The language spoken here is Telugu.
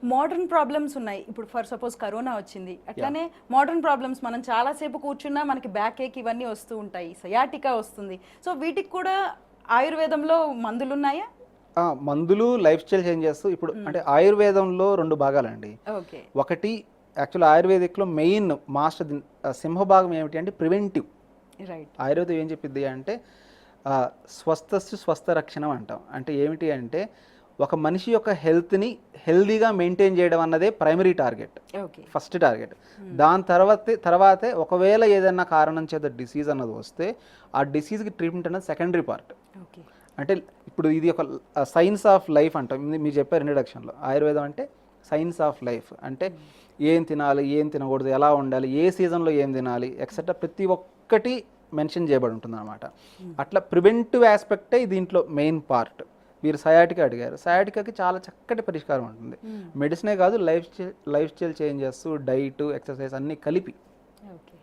మోడర్న్ ప్రాబ్లమ్స్ ఉన్నాయి. ఇప్పుడు ఫర్ సపోజ్ కరోనా వచ్చింది, అట్లానే మోడర్న్ ప్రాబ్లమ్స్ మనం చాలాసేపు కూర్చున్నా మనకి బ్యాక్ ఏక్ ఇవన్నీ వస్తూ ఉంటాయి, సయాటికా వస్తుంది. సో వీటికి కూడా ఆయుర్వేదంలో మందులు ఉన్నాయా? మందులు, లైఫ్ స్టైల్ చేంజెస్. ఇప్పుడు అంటే ఆయుర్వేదంలో 2 భాగాలండి. ఓకే. ఒకటి యాక్చువల్ ఆయుర్వేదిక్లో మెయిన్ మాస్టర్ సింహభాగం ఏమిటి అంటే ప్రివెంటివ్. రైట్. ఆయుర్వేదం ఏం చెప్పిద్ది అంటే స్వస్థస్సు స్వస్థ రక్షణం అంటాం. అంటే ఏమిటి అంటే ఒక మనిషి యొక్క హెల్త్ని హెల్దీగా మెయింటైన్ చేయడం అన్నదే primary target, okay. First target. దాని తర్వాతే ఒకవేళ ఏదైనా కారణం చేత డిసీజ్ అన్నది వస్తే ఆ డిసీజ్కి ట్రీట్మెంట్ అన్నది సెకండరీ పార్ట్. ఓకే. అంటే ఇప్పుడు ఇది ఒక సైన్స్ ఆఫ్ లైఫ్ అంటాం. మీరు చెప్పారు ఇంట్రడక్షన్లో, ఆయుర్వేదం అంటే సైన్స్ ఆఫ్ లైఫ్. అంటే ఏం తినాలి, ఏం తినకూడదు, ఎలా ఉండాలి, ఏ సీజన్లో ఏం తినాలి ఎక్సెట్రా ప్రతి ఒక్కటి మెన్షన్ చేయబడి ఉంటుంది అనమాట. అట్లా ప్రివెంటివ్ ఆస్పెక్టే దీంట్లో మెయిన్ పార్ట్. మీరు సయాటికా అడిగారు, సయాటికాకి చాలా చక్కటి పరిష్కారం ఉంటుంది. మెడిసినే కాదు, life style changes, diet, exercise అన్నీ కలిపి. ఓకే.